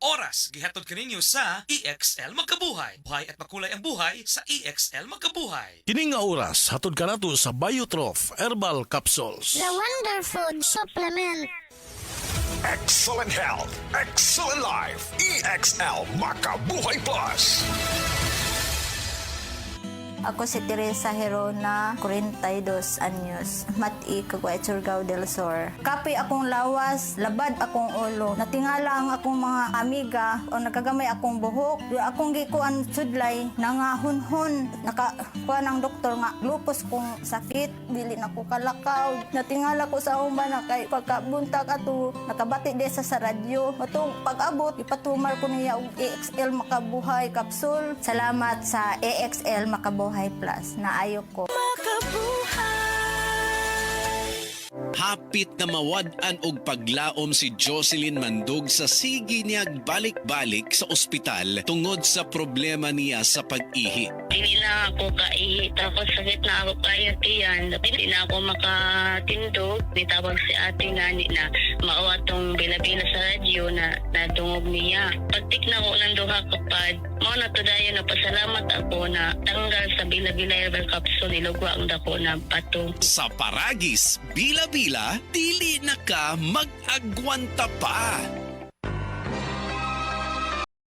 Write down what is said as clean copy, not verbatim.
oras gihatod kaninyo sa EXL Magkabuhay. Buhay at makulay ang buhay sa EXL Magkabuhay. Kini nga oras hatod kanato sa Biotrof Herbal Capsules. The Wonder Food Supplement. Excellent health, excellent life. EXL Makabuhay Plus. Ako si Teresa Herona, 42 anyos, Mati, Caguay, Surigao del Sur. Kapi akong lawas, labad akong ulo. Natingala ang akong mga amiga o nakagamay akong buhok. Yung akong gikuan sudlay, nangahunhon. Nakakuha ng doktor nga, lupus kong sakit, dili na ko kalakaw. Natingala ko sa umba na kay pagkabuntag ato, nakabati de sa radyo. Atong pag-abot, ipatumar ko niya og EXL Makabuhay Capsule. Salamat sa EXL Makabuhay Plus na ayok ko. Hapit na mawad-an og paglaom si Jocelyn Mandog sa sige niyag balik-balik sa ospital tungod sa problema niya sa pag-ihi. Hindi na ako kaihi, tapos sakit na ako kaya tiyan. Hindi na ako makatindog. Nitawag si ate nga na maawa tong bila-bila sa radyo na nadungog niya. Pagtik na ko ng duha kapad, mao na to dayon na pasalamat ako na tanggal sa bila-bila herbal capsule, nilugwa ang dako na bato. Sa Paragis, bila-bila, dili na ka mag-agwanta pa.